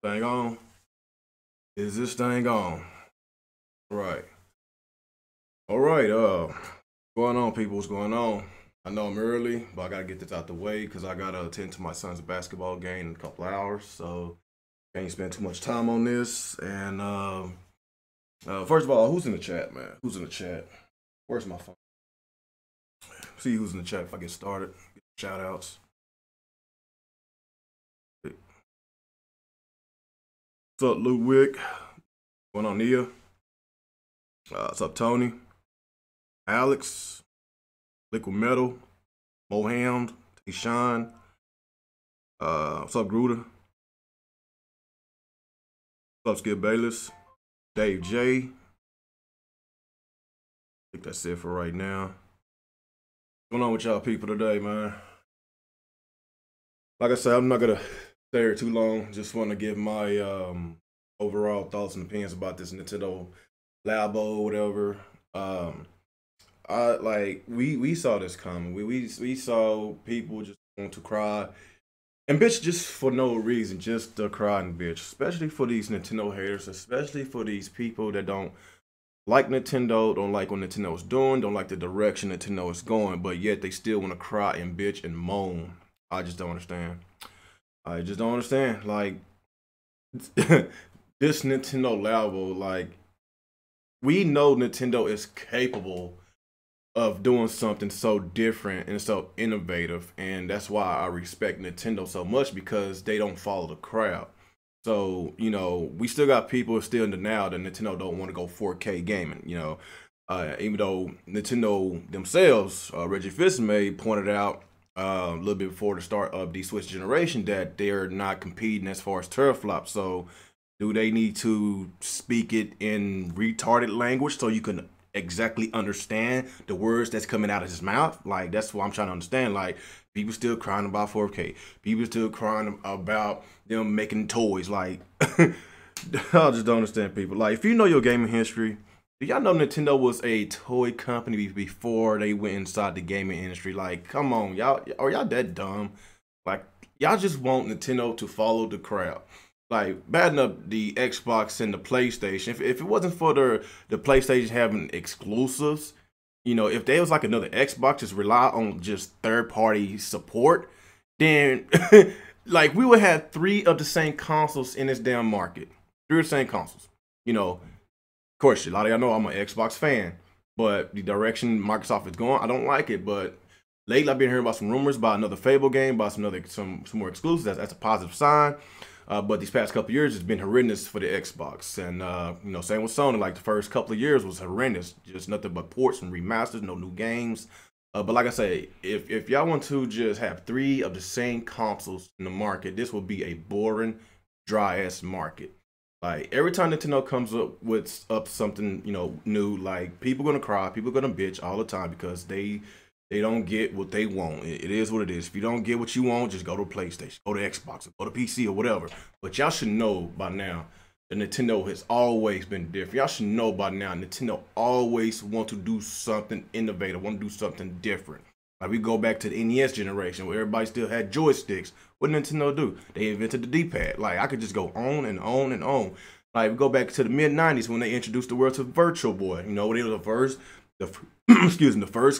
Thing on? Is this thing on? Right. All right. Going on, people? What's going on? I know I'm early, but I gotta get this out the way because I gotta attend to my son's basketball game in a couple hours. So can't spend too much time on this. And first of all, who's in the chat, man? Who's in the chat? Where's my phone? See who's in the chat if I get started. Shout outs. What's up, Ludwig? What's going on, Nia? What's up, Tony? Alex, Liquid Metal, Mohound, Tayshawn. What's up, Gruder? What's up, Skip Bayless? Dave J. I think that's it for right now. What's going on with y'all people today, man? Like I said, I'm not gonna stay here too long. Just want to give my overall thoughts and opinions about this Nintendo Labo, whatever. We saw this coming. We saw people just want to cry and bitch just for no reason, just to cry and bitch. Especially for these Nintendo haters, especially for these people that don't like Nintendo, don't like what Nintendo is doing, don't like the direction Nintendo is going, but yet they still want to cry and bitch and moan. I just don't understand. I just don't understand. Like this Nintendo Labo, like we know Nintendo is capable of doing something so different and so innovative, and that's why I respect Nintendo so much because they don't follow the crowd. So we still got people still in denial that Nintendo don't want to go 4K gaming. Even though Nintendo themselves, Reggie Fils-Aimé pointed out a little bit before the start of the Switch generation that they're not competing as far as teraflops. So do they need to speak it in retarded language so you can exactly understand the words that's coming out of his mouth? Like, that's what I'm trying to understand. Like, people still crying about 4K. People still crying about them making toys. Like, I just don't understand people. Like, if you know your gaming history, do y'all know Nintendo was a toy company before they went inside the gaming industry? Like, come on, y'all, are y'all that dumb? Like, y'all just want Nintendo to follow the crowd. Like, batting up the Xbox and the PlayStation, if it wasn't for the PlayStation having exclusives, if there was like another Xbox just rely on just third-party support, then like we would have 3 of the same consoles in this damn market. 3 of the same consoles. Of course, a lot of y'all know I'm an Xbox fan, but the direction Microsoft is going, I don't like it. But lately, I've been hearing about some rumors about another Fable game, about some more exclusives. That's a positive sign. But these past couple of years, it's been horrendous for the Xbox. And, same with Sony. Like, the first couple of years was horrendous. Just nothing but ports and remasters, no new games. But like I say, if y'all want to just have 3 of the same consoles in the market, this will be a boring, dry-ass market. Like, every time Nintendo comes up with something, new, like, people going to cry, people going to bitch all the time because they don't get what they want. It is what it is. If you don't get what you want, just go to PlayStation, go to Xbox, go to PC or whatever. But y'all should know by now that Nintendo has always been different. Y'all should know by now Nintendo always want to do something innovative, want to do something different. Like, we go back to the NES generation where everybody still had joysticks. What did Nintendo do? They invented the D-pad. Like, I could just go on and on and on. Like, we go back to the mid-90s when they introduced the world to Virtual Boy. They were the first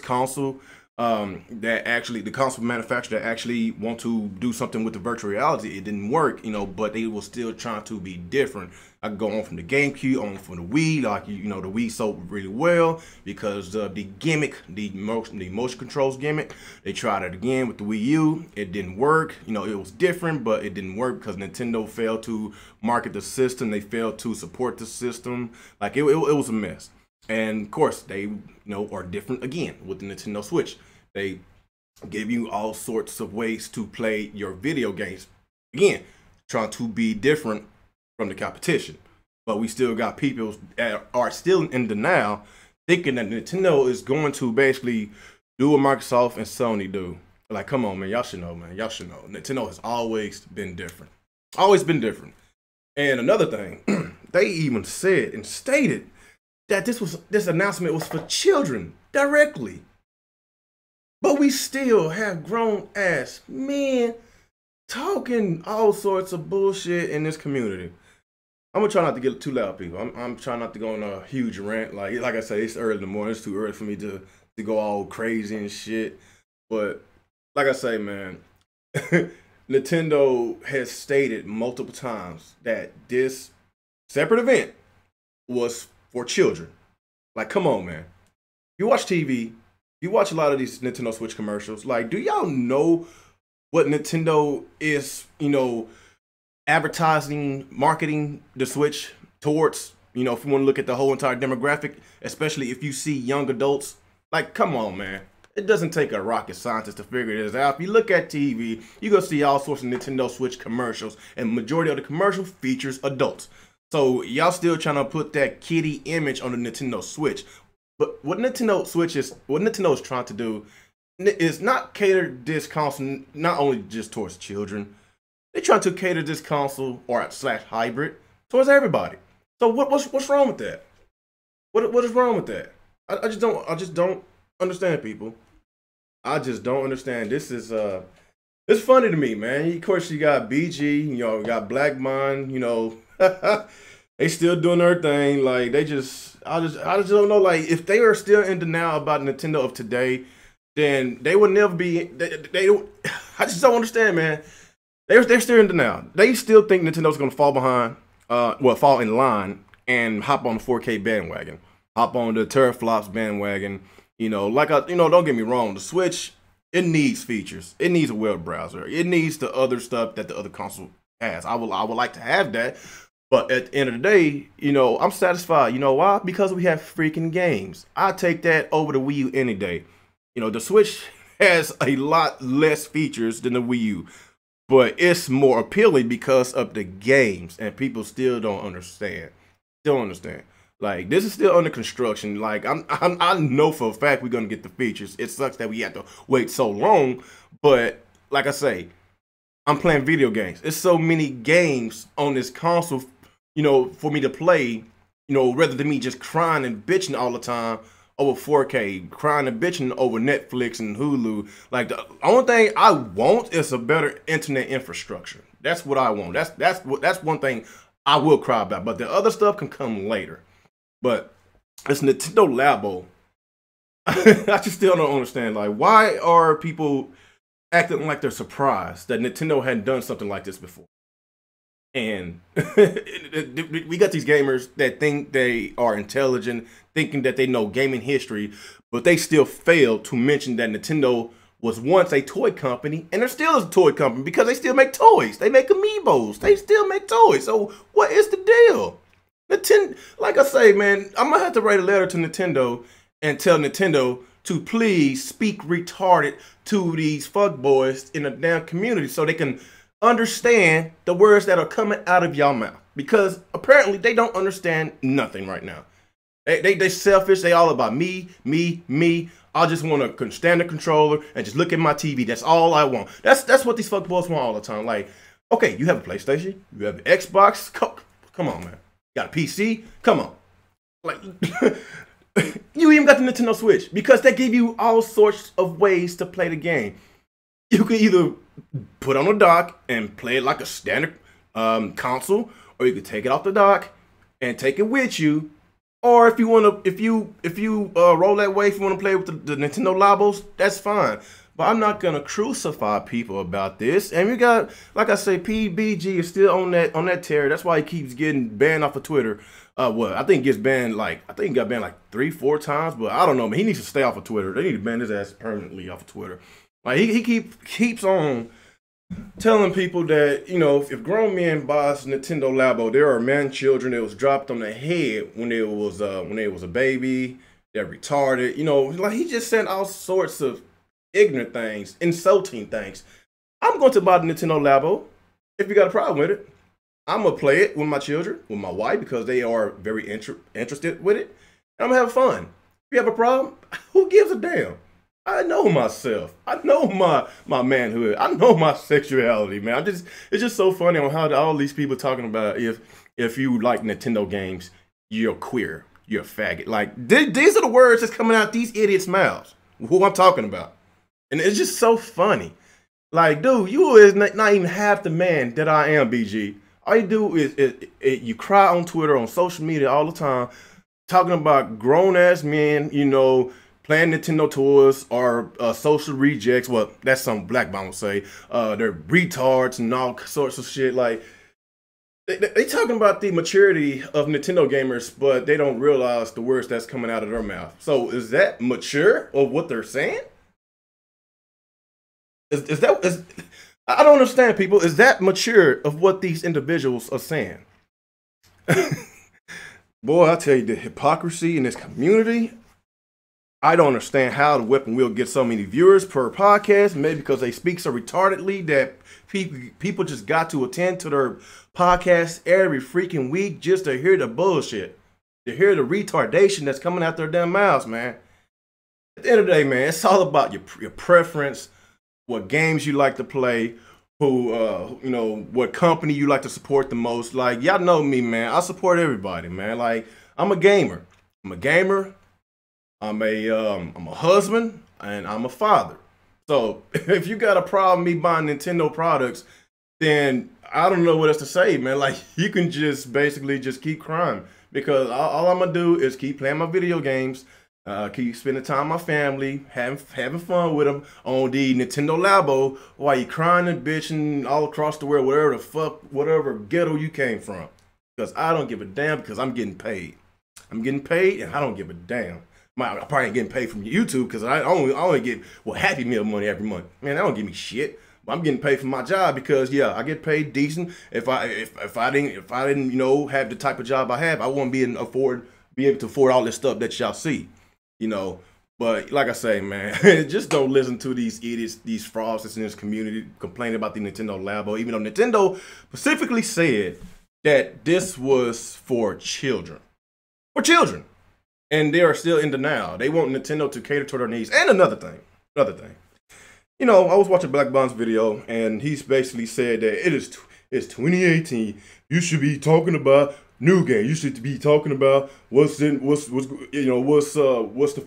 console the console manufacturer that actually want to do something with the virtual reality. It didn't work, but they were still trying to be different. I could go on from the GameCube, on from the Wii, like, the Wii sold really well because of the gimmick, the motion controls gimmick. They tried it again with the Wii U. It didn't work. It was different, but it didn't work because Nintendo failed to market the system. They failed to support the system. Like, it was a mess. And of course, they are different again with the Nintendo Switch. They give you all sorts of ways to play your video games. Again, trying to be different from the competition. But we still got people that are still in denial, thinking that Nintendo is going to basically do what Microsoft and Sony do. Like, come on, man. Y'all should know, man. Y'all should know. Nintendo has always been different. Always been different. And another thing, they even said and stated that this announcement was for children directly. But we still have grown ass men talking all sorts of bullshit in this community. I'm gonna try not to get too loud, people. I'm trying not to go on a huge rant. Like I say, it's early in the morning. It's too early for me to go all crazy and shit. But like I say, man, Nintendo has stated multiple times that this separate event was for children. Like, come on, man. You watch TV, you watch a lot of these Nintendo Switch commercials. Like, do y'all know what Nintendo is, advertising, marketing the Switch towards? If you want to look at the whole entire demographic, especially if you see young adults, like, come on, man. It doesn't take a rocket scientist to figure this out. If you look at TV, you're going to see all sorts of Nintendo Switch commercials, and majority of the commercial features adults. So y'all still trying to put that kiddie image on the Nintendo Switch. But what Nintendo is trying to do is not cater this console not only just towards children. They're trying to cater this console or slash hybrid towards everybody. So what's wrong with that? What is wrong with that? I just don't understand, people. I just don't understand. This is it's funny to me, man. Of course, you got BG, you got Black Mind, they still doing their thing. Like, I just don't know. Like, if they are still in denial about Nintendo of today, then they will never be. They don't. I just don't understand, man. They're still in denial. They still think Nintendo's gonna fall behind, fall in line and hop on the 4K bandwagon, hop on the teraflops bandwagon. Don't get me wrong. The Switch, it needs features. It needs a web browser. It needs the other stuff that the other console has. I would like to have that. But at the end of the day, I'm satisfied. You know why? Because we have freaking games. I take that over the Wii U any day. The Switch has a lot less features than the Wii U, but it's more appealing because of the games, and people still don't understand. Don't understand. Like, this is still under construction. Like, I know for a fact we're gonna get the features. It sucks that we have to wait so long, but like I say, I'm playing video games. There's so many games on this console, for me to play, rather than me just crying and bitching all the time over 4K, crying and bitching over Netflix and Hulu. Like, the only thing I want is a better internet infrastructure. That's what I want. That's one thing I will cry about. But the other stuff can come later. But it's Nintendo Labo. I just still don't understand. Like, why are people acting like they're surprised that Nintendo hadn't done something like this before? And we got these gamers that think they are intelligent, thinking that they know gaming history, but they still fail to mention that Nintendo was once a toy company, and they're still a toy company because they still make toys. They make amiibos. They still make toys. So what is the deal? Nintendo, like I say, man, I'm gonna have to write a letter to Nintendo and tell Nintendo to please speak retarded to these fuckboys in the damn community so they can understand the words that are coming out of y'all mouth, because apparently they don't understand nothing right now. They selfish. They all about me. I just want to stand the controller and just look at my TV. That's all I want. That's what these fuckboys want all the time. Like, okay, you have a PlayStation, you have an Xbox. Come on, man. You got a PC? Come on. Like, you even got the Nintendo Switch because they give you all sorts of ways to play the game. You can either put on a dock and play it like a standard console, or you could take it off the dock and take it with you. Or if you want to, if you roll that way, if you want to play with the Nintendo Labos, that's fine. But I'm not gonna crucify people about this. And we got, like I say, PBG is still on that tear. That's why he keeps getting banned off of Twitter. I think he gets banned like 3-4 times, but I don't know, man. He needs to stay off of Twitter. They need to ban his ass permanently off of Twitter. Like, he keeps on telling people that, if grown men buy Nintendo Labo, there are man children that was dropped on the head when they was a baby. They're retarded. Like, he just said all sorts of ignorant things, insulting things. I'm going to buy the Nintendo Labo. If you got a problem with it, I'm gonna play it with my children, with my wife, because they are very interested with it. And I'm gonna have fun. If you have a problem, who gives a damn? I know myself. I know my manhood. I know my sexuality, man. It's just so funny on how all these people talking about if you like Nintendo games, you're queer, you're a faggot. Like, these are the words that's coming out these idiots' mouths. Who I'm talking about, and it's just so funny. Like, dude, you is not even half the man that I am, BG. All you do is you cry on Twitter, on social media all the time, talking about grown ass men, you know, playing Nintendo toys or social rejects. Well, that's some black mom would say. They're retards and all sorts of shit. Like, they talking about the maturity of Nintendo gamers, but they don't realize the words that's coming out of their mouth. So is that mature of what they're saying? Is I don't understand, people. Is that mature of what these individuals are saying? Boy, I tell you, the hypocrisy in this community. I don't understand how the Weapon Wheel gets so many viewers per podcast. Maybe because they speak so retardedly that people just got to attend to their podcast every freaking week just to hear the bullshit, to hear the retardation that's coming out their damn mouths, man. At the end of the day, man, it's all about your preference, what games you like to play, who, you know, what company you like to support the most. Like, y'all know me, man. I support everybody, man. Like, I'm a gamer. I'm a husband, and I'm a father. So if you got a problem me buying Nintendo products, then I don't know what else to say, man. Like, you can just basically just keep crying, because all I'm gonna do is keep playing my video games, keep spending time with my family, having fun with them on the Nintendo Labo while you crying and bitching all across the world, whatever ghetto you came from. Because I don't give a damn, because I'm getting paid. I'm getting paid, and I don't give a damn. I probably ain't getting paid from YouTube, because I only get, well, Happy Meal money every month. Man, that don't give me shit. But I'm getting paid for my job, because yeah, I get paid decent. If I didn't, you know, have the type of job I have, I wouldn't be able to afford all this stuff that y'all see, you know. But like I say, man, just don't listen to these idiots, these frauds that's in this community complaining about the Nintendo Labo, even though Nintendo specifically said that this was for children. For children. And they are still in denial. They want Nintendo to cater to their needs. And another thing. You know, I was watching Black Bond's video, and he's basically said that it's 2018. You should be talking about new games. You should be talking about what's the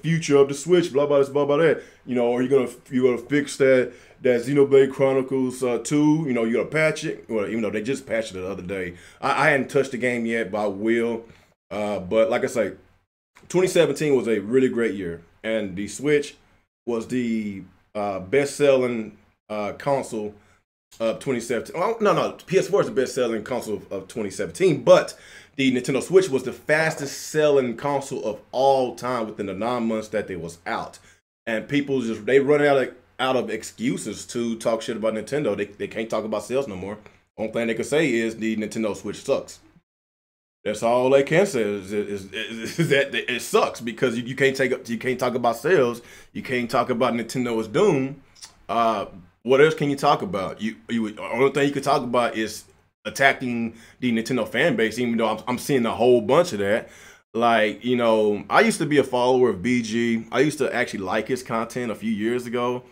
future of the Switch. Blah blah this, blah blah that. You know, are you gonna fix that Xenoblade Chronicles 2? You know, you gonna patch it? Well, even though they just patched it the other day. I hadn't touched the game yet, but I will. But like I say, 2017 was a really great year, and the Switch was the best-selling console of 2017. Oh, no, PS4 is the best-selling console of 2017, but the Nintendo Switch was the fastest-selling console of all time within the 9 months that it was out. And people they run out of excuses to talk shit about Nintendo. They can't talk about sales no more. Only thing they can say is the Nintendo Switch sucks. That's all they can say is that it sucks, because you can't talk about sales. You can't talk about Nintendo is doomed. What else can you talk about? Only thing you can talk about is attacking the Nintendo fan base, even though I'm seeing a whole bunch of that. Like, you know, I used to be a follower of BG. I used to actually like his content a few years ago,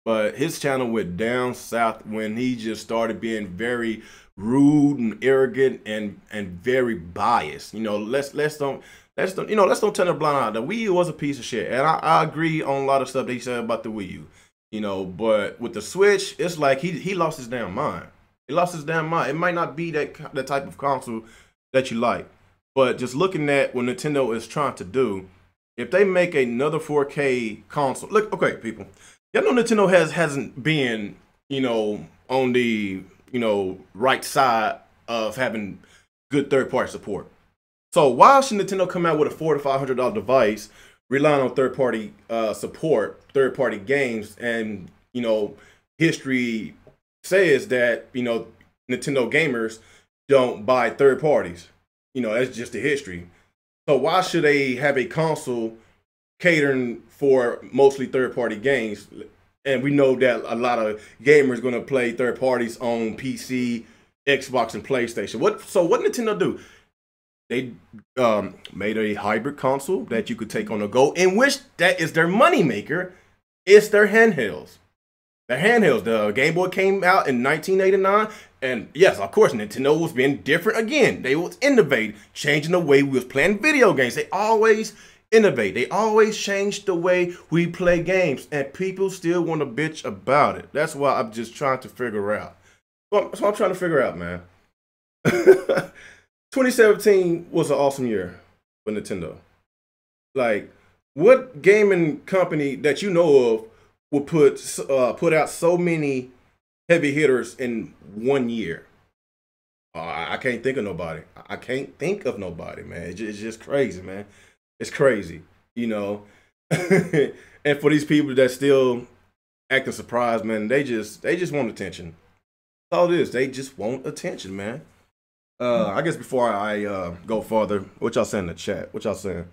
but his channel went down south when he just started being very rude and arrogant and very biased. You know, let's don't turn a blind eye. The Wii U was a piece of shit, and I agree on a lot of stuff that he said about the Wii U. You know, but with the Switch, it's like he lost his damn mind. He lost his damn mind. It might not be that type of console that you like, but just looking at what Nintendo is trying to do, if they make another 4K console, look, okay, people, y'all know Nintendo hasn't been, you know, on the, you know, right side of having good third-party support. So why should Nintendo come out with a $400 to $500 device, relying on third-party support, third-party games, and, you know, history says that, you know, Nintendo gamers don't buy third parties. You know, that's just the history. So why should they have a console catering for mostly third-party games? And we know that a lot of gamers going to play third parties on PC, Xbox, and PlayStation. So what Nintendo do? They made a hybrid console that you could take on the go, in which that is their moneymaker. It's their handhelds. The handhelds. The Game Boy came out in 1989, and yes, of course, Nintendo was being different again. They was innovating, changing the way we was playing video games. They always innovate. They always change the way we play games, and people still want to bitch about it. That's why I'm just trying to figure out. So I'm trying to figure out, man. 2017 was an awesome year for Nintendo. Like, what gaming company that you know of would put out so many heavy hitters in 1 year? I can't think of nobody. I can't think of nobody, man. It's just crazy, man. It's crazy, you know. And for these people that still acting surprised, man, they just want attention. That's all it is. They just want attention, man. I guess before I go further, what y'all saying in the chat? What y'all saying?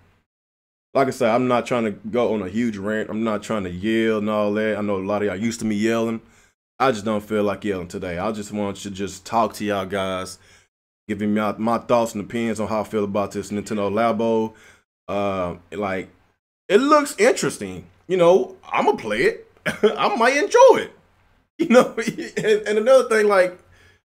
Like I said, I'm not trying to go on a huge rant. I'm not trying to yell and all that. I know a lot of y'all used to me yelling. I just don't feel like yelling today. I just want to just talk to y'all guys, giving my thoughts and opinions on how I feel about this Nintendo Labo. Like, it looks interesting. You know, I'm gonna play it. I might enjoy it. You know, and another thing, like,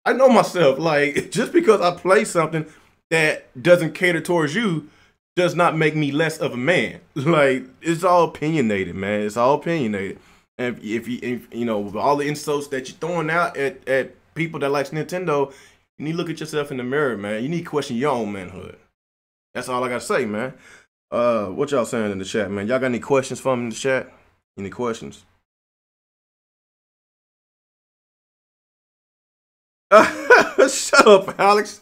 I know myself. Like, just because I play something that doesn't cater towards you does not make me less of a man. Like, it's all opinionated, man. It's all opinionated. And if you know, with all the insults that you're throwing out at people that likes Nintendo, you need to look at yourself in the mirror, man. You need to question your own manhood. That's all I gotta say, man. What y'all saying in the chat, man? Y'all got any questions for me in the chat? Any questions? Shut up, Alex.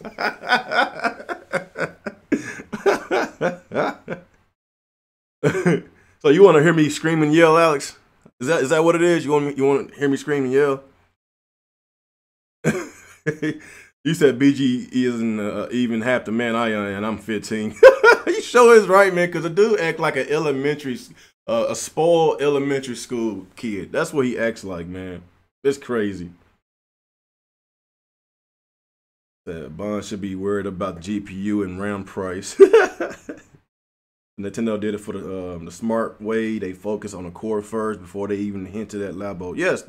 So you want to hear me scream and yell, Alex? Is that what it is? You want to hear me scream and yell? You said BG isn't even half the man I am, and I'm 15. You sure is right, man. Because the dude act like a spoiled elementary school kid. That's what he acts like, man. It's crazy. That Bond should be worried about GPU and RAM price. Nintendo did it for the smart way. They focus on the core first before they even hinted at Labo. Yes,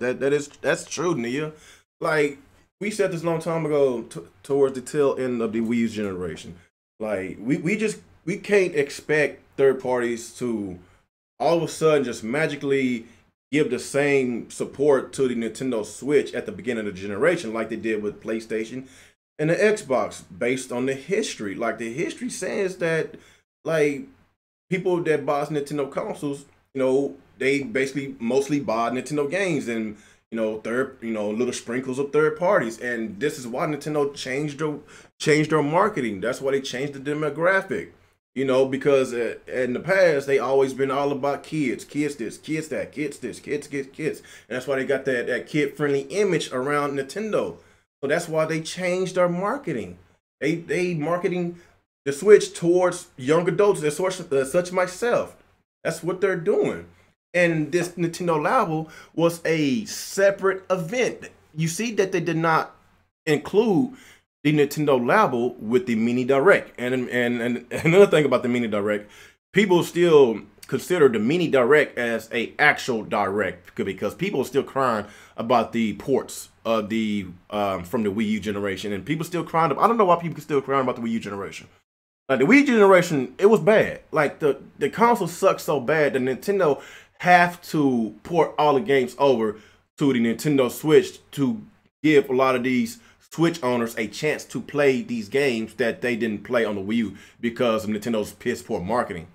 that's true, Nia. Like, we said this a long time ago towards the tail end of the Wii U generation. Like, we can't expect third parties to all of a sudden just magically give the same support to the Nintendo Switch at the beginning of the generation like they did with PlayStation and the Xbox, based on the history. Like, the history says that, like, people that buy Nintendo consoles, you know, they basically mostly buy Nintendo games and, you know, little sprinkles of third parties. And this is why Nintendo changed their marketing. That's why they changed the demographic. You know, because in the past, they always been all about kids this, kids that, kids this, kids. And that's why they got that kid-friendly image around Nintendo. So that's why they changed their marketing. They marketing the Switch towards young adults, such myself. That's what they're doing. And this Nintendo Labo was a separate event. You see that they did not include the Nintendo Labo with the mini direct. And another thing about the mini direct, people still consider the mini direct as a actual direct because people are still crying about the ports of the from the Wii U generation, and people still crying. I don't know why people still crying about the Wii U generation. Like, the Wii generation, it was bad. Like, the console sucked so bad that Nintendo have to port all the games over to the Nintendo Switch to give a lot of these Switch owners a chance to play these games that they didn't play on the Wii U because of Nintendo's piss poor marketing.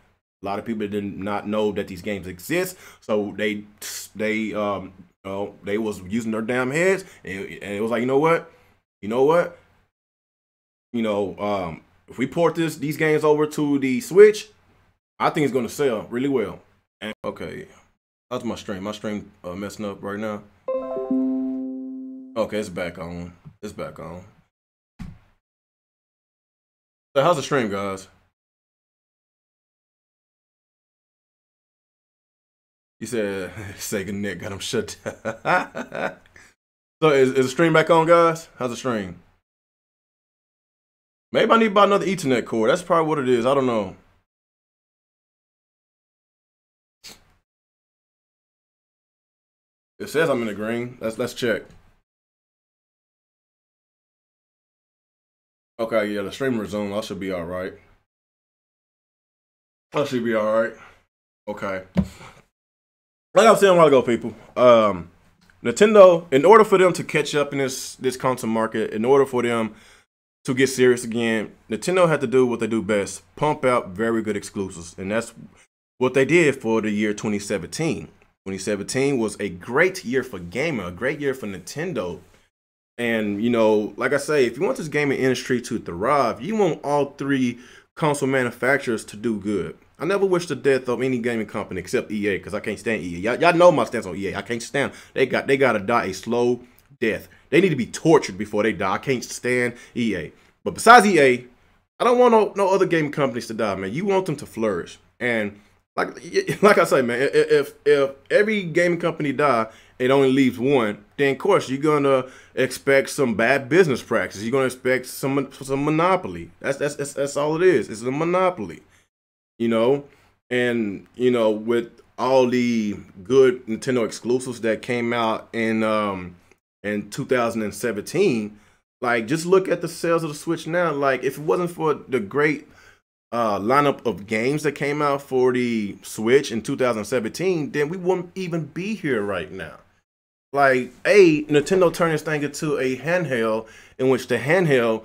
A lot of people did not know that these games exist, so they was using their damn heads, and it was like, you know what, if we port these games over to the Switch, I think it's gonna sell really well. And okay, how's my stream? My stream messing up right now. Okay, it's back on. It's back on. So how's the stream, guys? You said Sega Nick got him shut down. So is the stream back on, guys? How's the stream? Maybe I need to buy another Ethernet cord. That's probably what it is. I don't know. It says I'm in the green. Let's check. Okay, yeah, the stream resumed. I should be all right. That should be all right. Okay. Like I was saying a while ago, people. Nintendo, in order for them to catch up in this console market, in order for them to get serious again, Nintendo had to do what they do best: pump out very good exclusives, and that's what they did for the year 2017. 2017 was a great year for gaming, a great year for Nintendo. And, you know, like I say, if you want this gaming industry to thrive, you want all three console manufacturers to do good. I never wish the death of any gaming company except EA, because I can't stand EA. Y'all know my stance on EA. I can't stand. They gotta die a slow death. They need to be tortured before they die. I can't stand EA. But besides EA, I don't want no other gaming companies to die, man. You want them to flourish. And like I say, man, if every gaming company die, it only leaves one, then of course you're gonna expect some bad business practices. You're gonna expect some monopoly. That's all it is. It's a monopoly, you know. And you know, with all the good Nintendo exclusives that came out in 2017, like just look at the sales of the Switch now. Like if it wasn't for the great lineup of games that came out for the Switch in 2017, then we wouldn't even be here right now. Like, Nintendo turned this thing into a handheld in which the handheld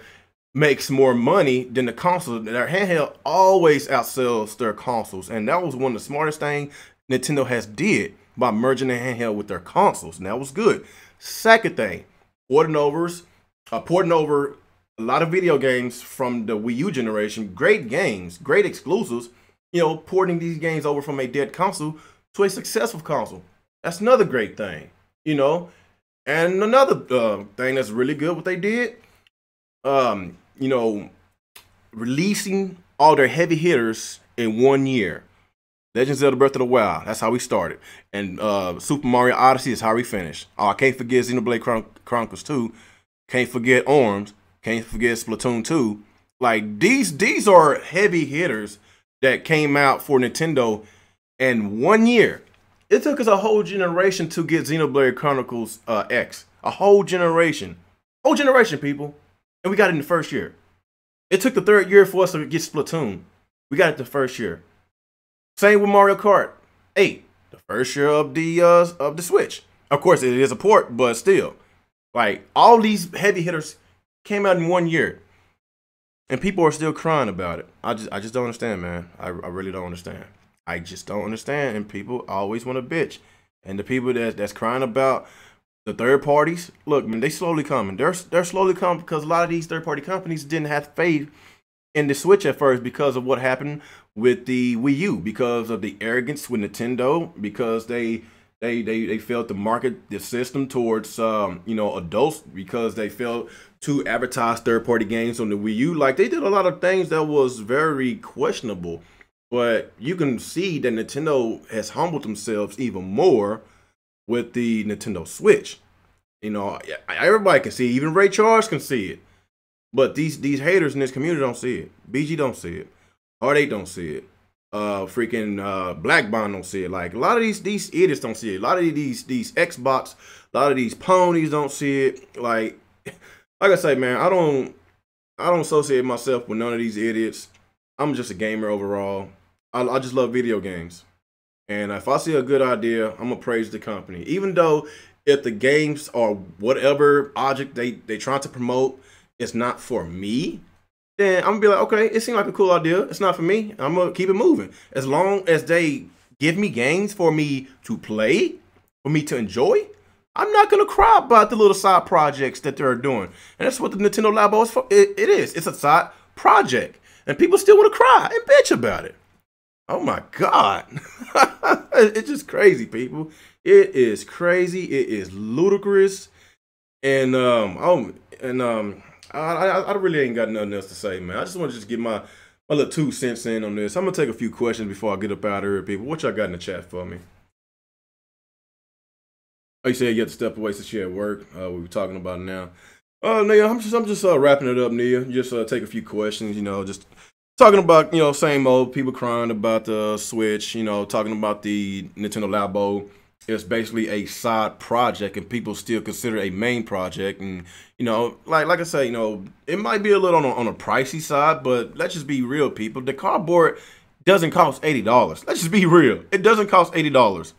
makes more money than the console. Their handheld always outsells their consoles, and that was one of the smartest things Nintendo has did by merging the handheld with their consoles, and that was good. Second thing, porting over a lot of video games from the Wii U generation, great games, great exclusives, you know, porting these games over from a dead console to a successful console. That's another great thing, you know. And another thing that's really good, what they did, you know, releasing all their heavy hitters in 1 year. Legends of Zelda Breath of the Wild, that's how we started. And Super Mario Odyssey is how we finished. Oh, I can't forget Xenoblade Chronicles 2. Can't forget ARMS. Can't forget Splatoon 2. Like these are heavy hitters that came out for Nintendo in 1 year. It took us a whole generation to get Xenoblade Chronicles X. A whole generation. Whole generation, people. And we got it in the first year. It took the third year for us to get Splatoon. We got it the first year. Same with Mario Kart 8. The first year of the Switch. Of course, it is a port, but still. Like, all these heavy hitters came out in 1 year, and people are still crying about it. I just don't understand, man. I really don't understand. I just don't understand, and people always want to bitch. And the people that's crying about the third parties, look, man, they slowly coming. They're slowly coming because a lot of these third party companies didn't have faith in the Switch at first because of what happened with the Wii U, because of the arrogance with Nintendo, because they failed to market the system towards you know, adults, because they failed to advertise third-party games on the Wii U. Like, they did a lot of things that was very questionable, but you can see that Nintendo has humbled themselves even more with the Nintendo Switch. You know, everybody can see it. Even Ray Charles can see it, but these haters in this community don't see it. BG don't see it. Heartache don't see it. Freaking Black Bond don't see it. Like, a lot of these idiots don't see it. A lot of these Xbox, a lot of these ponies don't see it. Like I say, man, I don't associate myself with none of these idiots. I'm just a gamer overall. I just love video games, and if I see a good idea, I'm gonna praise the company, even though if the games or whatever object they trying to promote is not for me, then I'm gonna be like, okay, it seemed like a cool idea. It's not for me. I'm gonna keep it moving. As long as they give me games for me to play, for me to enjoy, I'm not gonna cry about the little side projects that they're doing. And that's what the Nintendo Labo is for. It is. It's a side project, and people still want to cry and bitch about it. Oh my God, it's just crazy, people. It is crazy. It is ludicrous, and I really ain't got nothing else to say, man. I just want to just get my little 2 cents in on this. I'm going to take a few questions before I get up out of here, people. What y'all got in the chat for me? Oh, you said you have to step away since you're at work. We were talking about it now. Nia, I'm just wrapping it up, Nia. Just take a few questions, you know, just talking about, you know, same old people crying about the Switch, you know, talking about the Nintendo Labo. It's basically a side project, and people still consider it a main project. And you know, like I say, you know, it might be a little on a pricey side, but let's just be real, people. The cardboard doesn't cost $80. Let's just be real. It doesn't cost $80.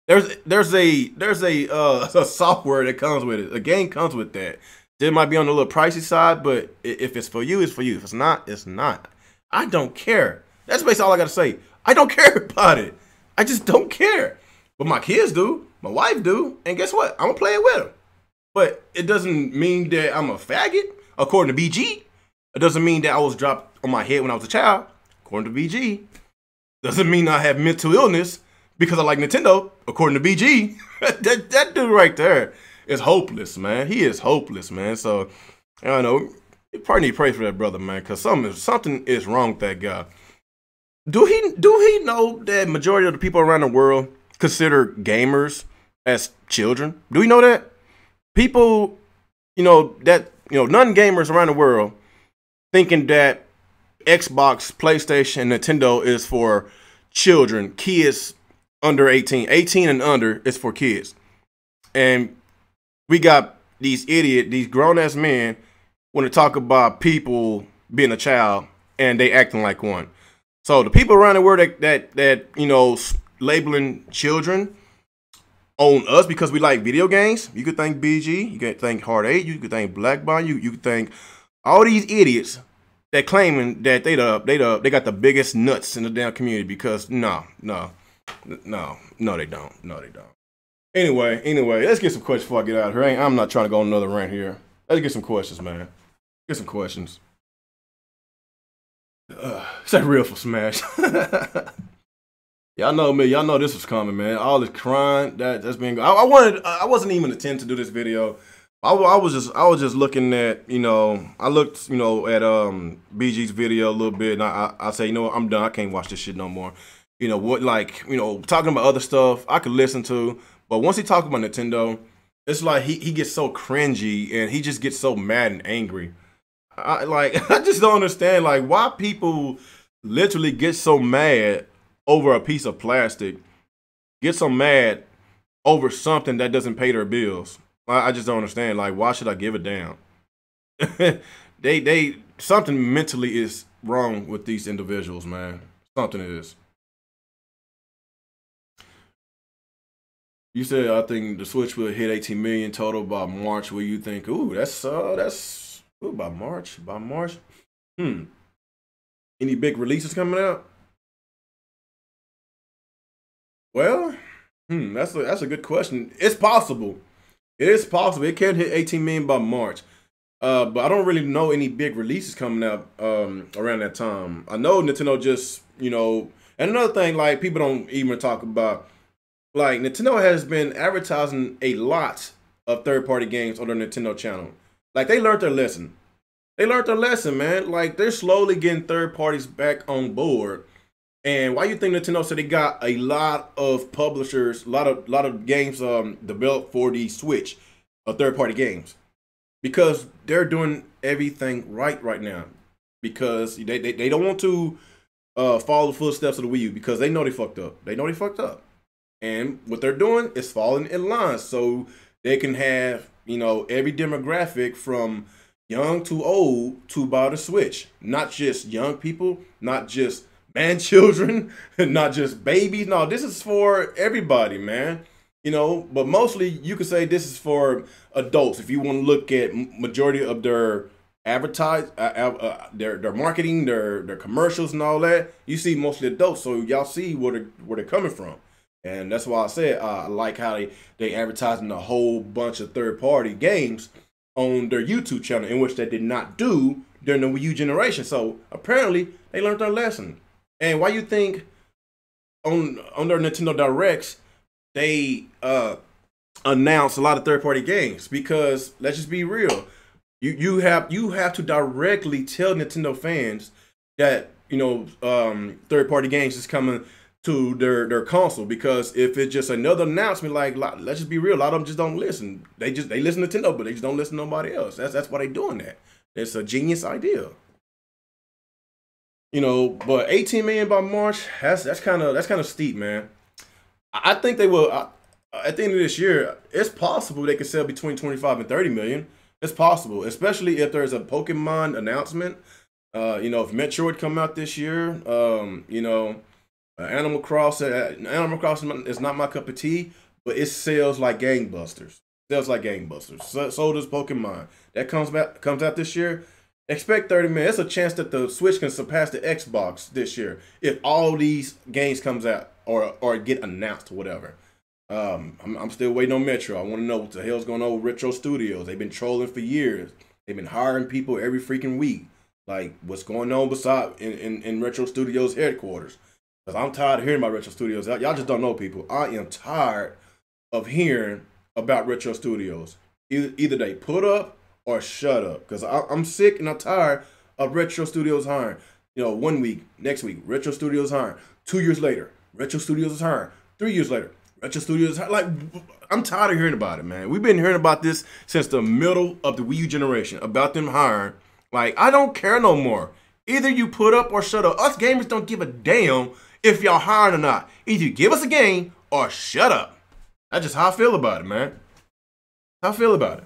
There's a software that comes with it. A game comes with that. It might be on the little pricey side, but if it's for you, it's for you. If it's not, it's not. I don't care. That's basically all I gotta say. I don't care about it. I just don't care. But my kids do. My wife do. And guess what? I'm gonna play it with them. But it doesn't mean that I'm a faggot, according to BG. It doesn't mean that I was dropped on my head when I was a child, according to BG. Doesn't mean I have mental illness because I like Nintendo, according to BG. that dude right there is hopeless, man. He is hopeless, man. So, I don't know. You probably need to pray for that brother, man, because something is wrong with that guy. Do he know that majority of the people around the world consider gamers as children? Do we know that? People, non-gamers around the world thinking that Xbox, PlayStation, Nintendo is for children, kids under 18. 18 and under is for kids. And we got these grown-ass men want to talk about people being a child and they acting like one. So the people around the world that labeling children on us because we like video games. You could thank BG, you could thank Hard 8, you could thank Blackbond, you could thank all these idiots that claiming that they got the biggest nuts in the damn community because no, they don't. No, they don't. Anyway, let's get some questions before I get out of here. I'm not trying to go on another rant here. Let's get some questions, man. Get some questions. Is that real for Smash? Y'all know me. Y'all know this was coming, man. All this crying that's been. I wasn't even intending to do this video. I was just looking at I looked at BG's video a little bit, and I say what, I'm done. I can't watch this shit no more. Talking about other stuff I could listen to, but once he talks about Nintendo, it's like he gets so cringy and he just gets so mad and angry. I just don't understand why people literally get so mad over a piece of plastic, get so mad over something that doesn't pay their bills. I just don't understand. Why should I give a damn? they something mentally is wrong with these individuals, man. Something is. You said I think the Switch will hit 18 million total by March. Where you think? Ooh, that's by March. By March. Any big releases coming out? Well, that's a good question. It's possible. It is possible. It can hit 18 million by March. But I don't really know any big releases coming out around that time. I know Nintendo just, and another thing, people don't even talk about, Nintendo has been advertising a lot of third-party games on their Nintendo channel. They learned their lesson. They learned their lesson, man. They're slowly getting third parties back on board. And why you think Nintendo said they got a lot of publishers, a lot of games developed for the Switch, third-party games? Because they're doing everything right now. Because they don't want to follow the footsteps of the Wii U because they know they fucked up. They know they fucked up. And what they're doing is falling in line so they can have, every demographic from young to old to buy the Switch. Not just young people, not just man children, not just babies. No, this is for everybody, man. But mostly you could say this is for adults. If you want to look at majority of their their marketing, their commercials and all that, you see mostly adults. So y'all see where they're coming from. And that's why I said I like how they advertising a whole bunch of third-party games on their YouTube channel, in which they did not do during the Wii U generation. So apparently they learned their lesson. And why you think on their Nintendo Directs they announce a lot of third-party games? Because let's just be real, you have to directly tell Nintendo fans that third-party games is coming to their console. Because if it's just another announcement, let's just be real, a lot of them just don't listen. They listen to Nintendo, but they just don't listen to nobody else. That's why they doing that. It's a genius idea. But 18 million by March, that's kind of steep, man. I think they will at the end of this year. It's possible they could sell between 25 and 30 million. It's possible, especially if there's a Pokemon announcement. You know, if Metroid come out this year, you know, Animal Crossing is not my cup of tea, but it sells like gangbusters. Sells like gangbusters. So does Pokemon. That comes out this year. Expect 30 minutes. It's a chance that the Switch can surpass the Xbox this year if all these games comes out or get announced or whatever. I'm still waiting on Metro. I want to know what the hell's going on with Retro Studios. They've been trolling for years. They've been hiring people every freaking week. Like, what's going on beside in Retro Studios headquarters? Because I'm tired of hearing about Retro Studios. Y'all just don't know, people. I am tired of hearing about Retro Studios. Either they put up or shut up. Because I'm sick and I'm tired of Retro Studios hiring. You know, 1 week, next week, Retro Studios hiring. 2 years later, Retro Studios is hiring. 3 years later, Retro Studios hiring. Like, I'm tired of hearing about it, man. We've been hearing about this since the middle of the Wii U generation, about them hiring. Like, I don't care no more. Either you put up or shut up. Us gamers don't give a damn if y'all hiring or not. Either you give us a game or shut up. That's just how I feel about it, man. How I feel about it.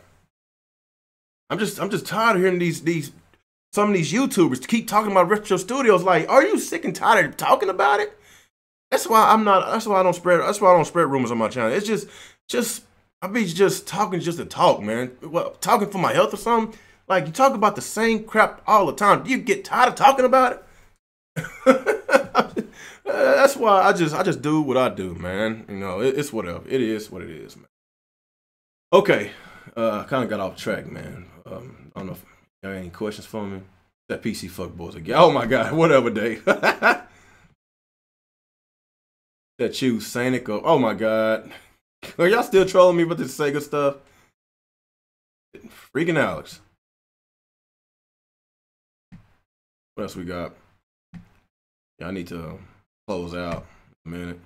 I'm just tired of hearing some of these YouTubers keep talking about Retro Studios. Like, are you sick and tired of talking about it? That's why I don't spread rumors on my channel. It's just I be just talking just to talk, man. Well, talking for my health or something. Like, you talk about the same crap all the time. Do you get tired of talking about it? That's why I just do what I do, man. You know, it's whatever. It is what it is, man. Okay, kind of got off track, man. I don't know if you have any questions for me. That PC fuckboys again. Oh my God, whatever day. That you, Sanico. Oh my God. Are y'all still trolling me with this Sega stuff? Freaking Alex. What else we got? Yeah, I need to close out a minute.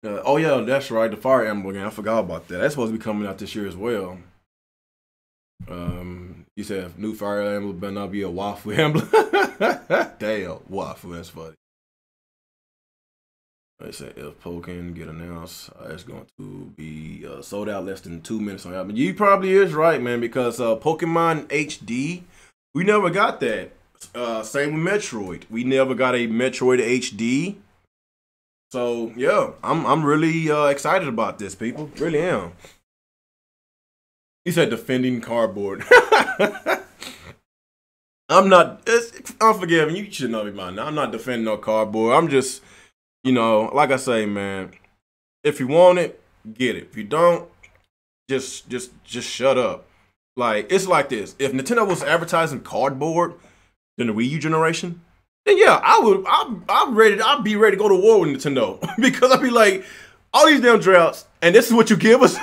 Oh yeah, that's right. The Fire Emblem game. I forgot about that. That's supposed to be coming out this year as well. You said new Fire Emblem better not be a waffle emblem. Damn, waffle. That's funny. They say if Pokemon get announced, it's going to be sold out less than 2 minutes on that. But you probably is right, man, because Pokemon HD, we never got that. Same with Metroid. We never got a Metroid HD. So yeah, I'm really excited about this, people. Really am. He said defending cardboard. I'm not. I'm forgiving you. Should know me by now. I'm not defending no cardboard. I'm just, you know, like I say, man. If you want it, get it. If you don't, just shut up. Like, it's like this. If Nintendo was advertising cardboard in the Wii U generation, then yeah, I'd be ready to go to war with Nintendo because I'd be like, all these damn droughts, and this is what you give us.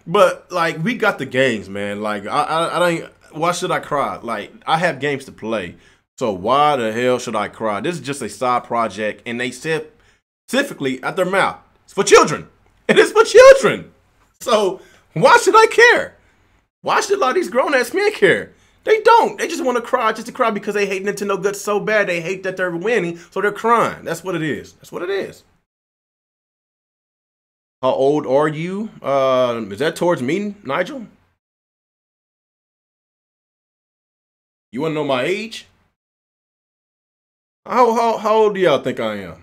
But like, we got the games, man. Like, I don't. Why should I cry? Like, I have games to play, so why the hell should I cry? This is just a side project, and they said specifically at their mouth, it's for children, and it's for children. So why should I care? Why should a lot of these grown ass men care? They don't. They just want to cry just to cry because they hate Nintendo guts so bad. They hate that they're winning, so they're crying. That's what it is. That's what it is. How old are you? Is that towards me, Nigel? You want to know my age? How old do y'all think I am?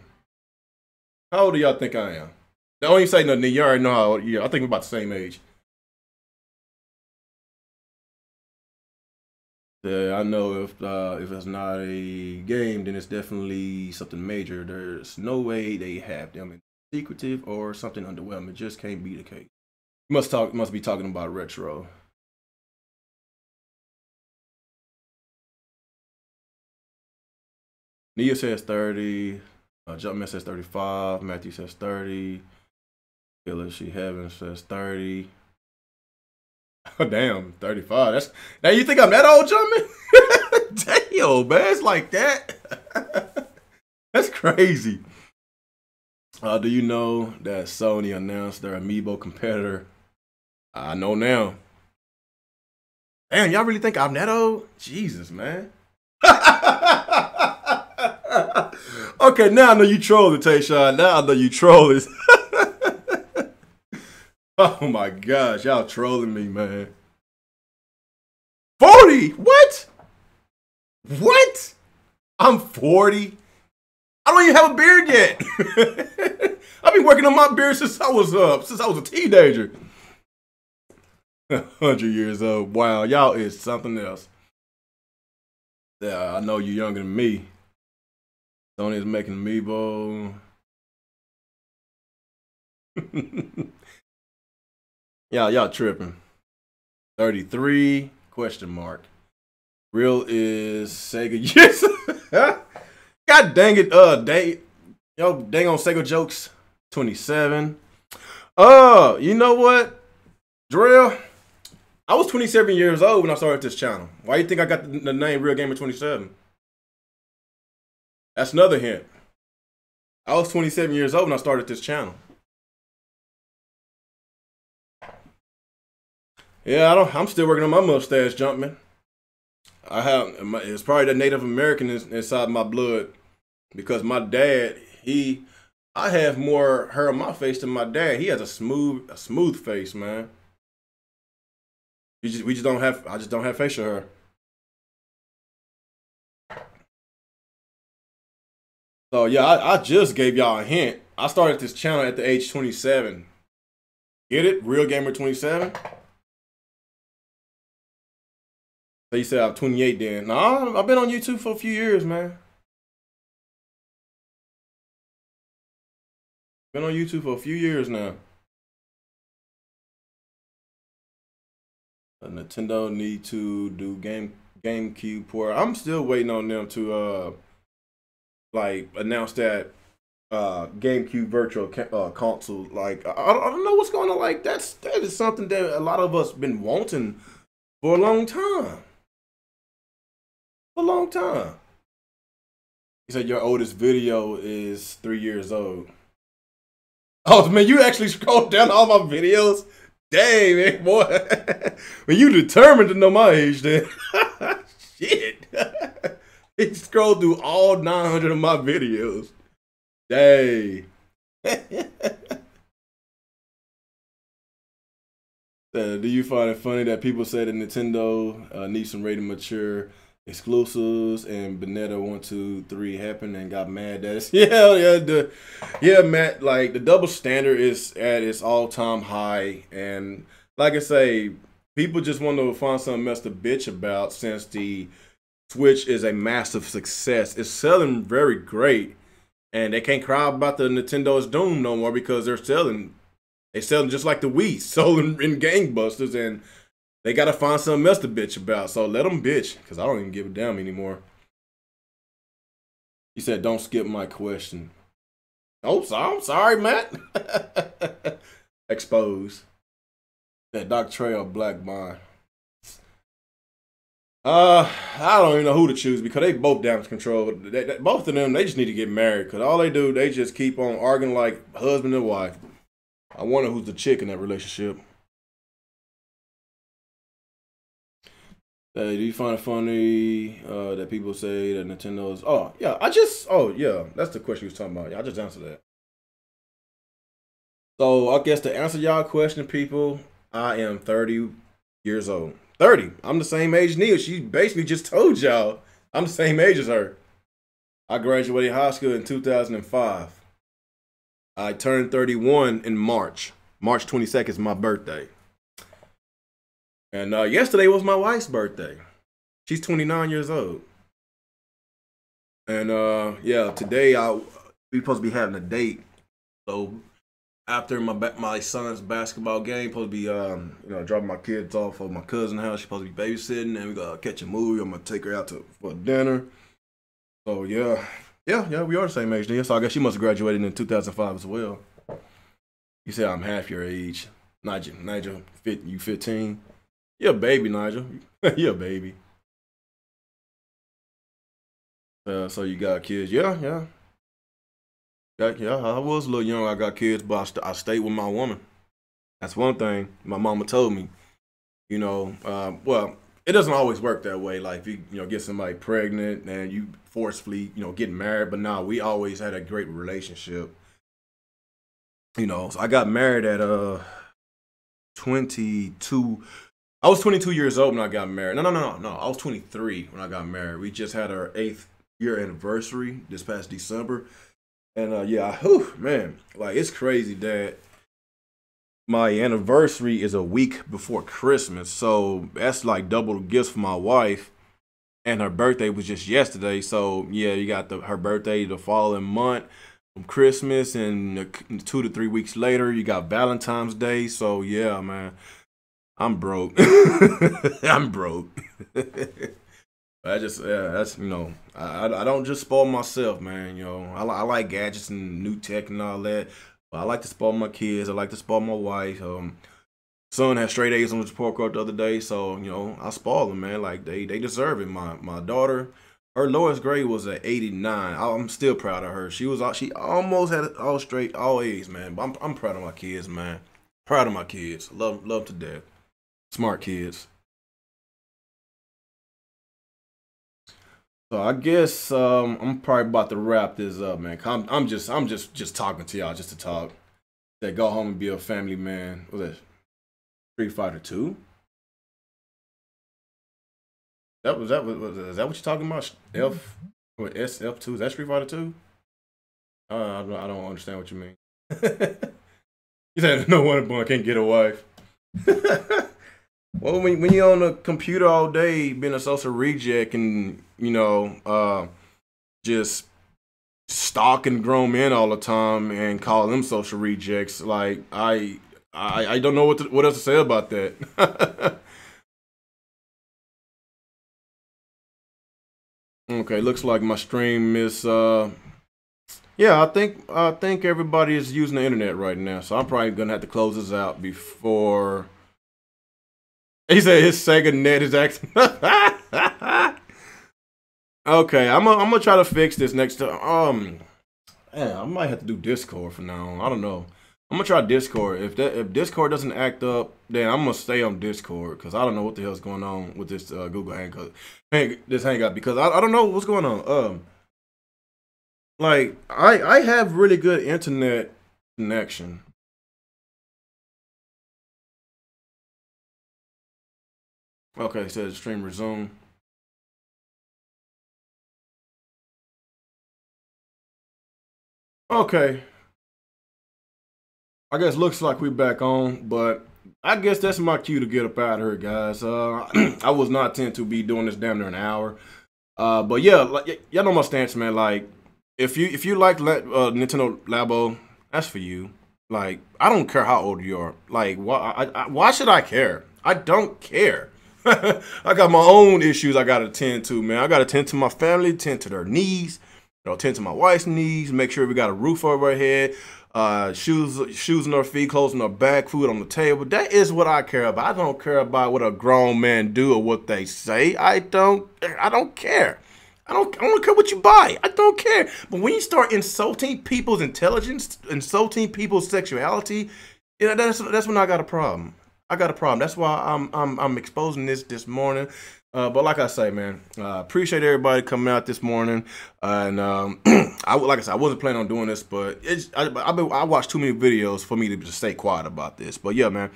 How old do y'all think I am? Don't even say nothing. You already know how old you are. I think we're about the same age. I know if it's not a game, then it's definitely something major. There's no way they have them secretive or something underwhelming. It just can't be the case. You must be talking about retro. Nia says 30. Jumpman says 35. Matthew says 30. Killer She Heaven says 30. Oh, damn, 35. That's now you think I'm that old, Jumpman? Damn, man, it's like that. That's crazy. Do you know that Sony announced their Amiibo competitor? I know now. Damn, y'all really think I'm that old? Jesus, man. Okay, now I know you trolling, Tayshawn. Now I know you trolling. Oh my gosh, y'all trolling me, man. 40? 40? What? What? I'm 40. I don't even have a beard yet. I've been working on my beard since I was a teenager. 100 years old. Wow, y'all is something else. Yeah, I know you're younger than me. Sony's making amiibo. Y'all tripping. 33 question mark. Real is Sega. Yes. God dang it. Dang on Sega jokes. 27. You know what, Drill? I was 27 years old when I started this channel. Why do you think I got the name Real Gamer 27? That's another hint. I was 27 years old when I started this channel. Yeah, I'm still working on my mustache, Jumpman. It's probably the Native American inside my blood, because my dad, I have more hair on my face than my dad. He has a smooth face, man. I just don't have facial hair. So yeah, I just gave y'all a hint. I started this channel at the age 27. Get it? Real Gamer 27. So you said I'm 28 then. Nah, I've been on YouTube for a few years, man. Been on YouTube for a few years now. Nintendo need to do GameCube port. I'm still waiting on them to like announce that GameCube virtual console. Like I don't know what's going on. Like that is something that a lot of us been wanting for a long time. A long time. You said your oldest video is 3 years old. Oh man, you actually scrolled down all my videos? Dang, man, boy. When you determined to know my age, then. Shit. He scrolled through all 900 of my videos. Dang. Do you find it funny that people say that Nintendo needs some rated mature exclusives and Bayonetta 1, 2, 3 happened and got mad at us? Yeah, Matt, like the double standard is at its all-time high, and like I say, people just want to find something else to bitch about since the Switch is a massive success. It's selling very great, and they can't cry about the Nintendo's doom no more because they're selling just like the Wii, selling in gangbusters, and they gotta find something else to bitch about. So let them bitch, because I don't even give a damn anymore. He said, don't skip my question. Oh, I'm sorry, Matt. Exposed. That Doc Trail Black Bond. I don't even know who to choose because they both damage control. Both of them, they just need to get married, because all they do, they just keep on arguing like husband and wife. I wonder who's the chick in that relationship. Do you find it funny that people say that Nintendo is... Oh, yeah, that's the question you was talking about. Yeah, I just answered that. So, I guess to answer y'all question, people, I am 30 years old. 30. I'm the same age as Nia. She basically just told y'all I'm the same age as her. I graduated high school in 2005. I turned 31 in March. March 22nd is my birthday. And yesterday was my wife's birthday. She's 29 years old. And yeah, today we supposed to be having a date. So after my son's basketball game, supposed to be dropping my kids off at my cousin's house. She's supposed to be babysitting, and we gotta catch a movie. I'm gonna take her out for dinner. So yeah, we are the same age. So I guess she must have graduated in 2005 as well. You say I'm half your age, Nigel. You 15? You're a baby, Nigel. You're a baby. So you got kids? Yeah. I was a little young. I got kids, but I stayed with my woman. That's one thing my mama told me. Well, it doesn't always work that way. Like if you get somebody pregnant and you forcefully get married, but nah, we always had a great relationship. So I got married at 22. I was 22 years old when I got married. No. I was 23 when I got married. We just had our 8th-year anniversary this past December. And yeah, whew, man, like it's crazy that my anniversary is a week before Christmas. So that's like double the gifts for my wife. And her birthday was just yesterday. So yeah, you got her birthday the following month from Christmas, and 2 to 3 weeks later, you got Valentine's Day. So yeah, man, I'm broke. I'm broke. That's I don't just spoil myself, man. I like gadgets and new tech and all that, but I like to spoil my kids. I like to spoil my wife. Son had straight A's on his report card the other day, so I spoil them, man. Like they deserve it. My daughter, her lowest grade was at 89. I'm still proud of her. She almost had all A's, man. But I'm proud of my kids, man. Proud of my kids. Love to death. Smart kids. So I guess I'm probably about to wrap this up, man. I'm just talking to y'all just to talk. That go home and be a family man. What's that? Street Fighter 2? Is that what you're talking about? SF2? Is that Street Fighter 2? I don't understand what you mean. You said no one born can't get a wife. Well, when you're on the computer all day, being a social reject, and just stalking grown men all the time and call them social rejects, like I don't know what else to say about that. Okay, looks like my stream is yeah, I think everybody is using the internet right now, so I'm probably gonna have to close this out before. He said his Sega net is acting. Okay, I'm gonna try to fix this next time. I might have to do Discord from now on. I don't know. I'm gonna try Discord. If Discord doesn't act up, then I'm gonna stay on Discord because I don't know what the hell's going on with this Google Hangout because I don't know what's going on. Like I have really good internet connection. Okay, it says stream resume. Okay. I guess looks like we back on, but I guess that's my cue to get up out of here, guys. I was not intending to be doing this damn near an hour. But yeah, like, y'all know my stance, man. Like, if you like Nintendo Labo, that's for you. Like, I don't care how old you are. Like, why should I care? I don't care. I got my own issues I gotta attend to, man. I gotta attend to my family, attend to their needs, attend to my wife's needs, make sure we got a roof over our head, shoes on our feet, clothes on our back, food on the table. That is what I care about. I don't care about what a grown man do or what they say. I don't care. I don't care what you buy. I don't care. But when you start insulting people's intelligence, insulting people's sexuality, that's when I got a problem. I got a problem. That's why I'm exposing this morning. But like I say, man, appreciate everybody coming out this morning. And like I said, I wasn't planning on doing this, but I watched too many videos for me to just stay quiet about this. But yeah, man,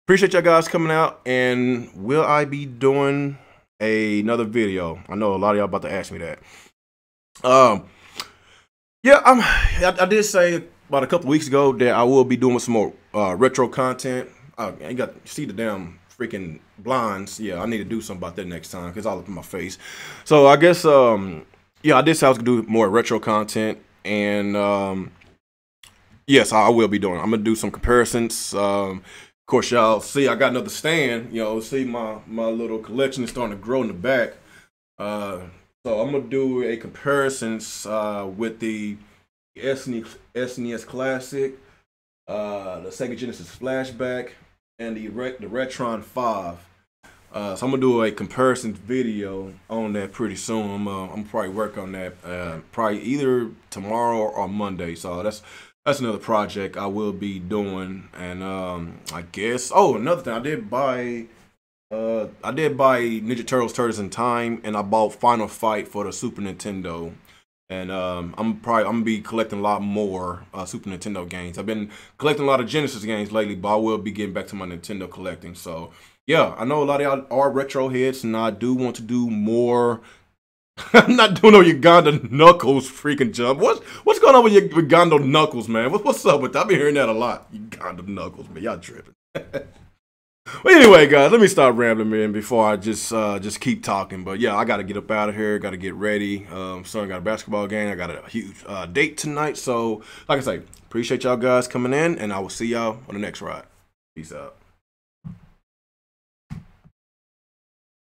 appreciate y'all guys coming out. And will I be doing another video? I know a lot of y'all about to ask me that. Yeah, I did say about a couple weeks ago that I will be doing some more retro content. You got to see the damn freaking blinds. Yeah, I need to do something about that next time because it's all up in my face. So I guess yeah, I did say I was gonna do more retro content, and yes, I will be doing. I'm gonna do some comparisons. Of course, y'all see I got another stand. See my little collection is starting to grow in the back. So I'm gonna do a comparisons with the SNES Classic, the Sega Genesis Flashback, and the Retron 5. So I'm gonna do a comparison video on that pretty soon. I'm gonna probably work on that probably either tomorrow or Monday. So that's another project I will be doing. And I guess another thing, I did buy Ninja Turtles in Time, and I bought Final Fight for the Super Nintendo. And I'm gonna be collecting a lot more Super Nintendo games. I've been collecting a lot of Genesis games lately, but I will be getting back to my Nintendo collecting. So Yeah, I know a lot of y'all are retro heads, and I do want to do more. I'm not doing no Uganda knuckles freaking jump. What's going on with your Uganda knuckles, man? What's up with that? I've been hearing that a lot. Uganda knuckles, man. Y'all tripping. Well, anyway, guys, let me stop rambling, man, before I just keep talking. But yeah, I got to get up out of here. Got to get ready. Son got a basketball game. I got a huge date tonight. So, like I say, appreciate y'all guys coming in, and I will see y'all on the next ride. Peace out.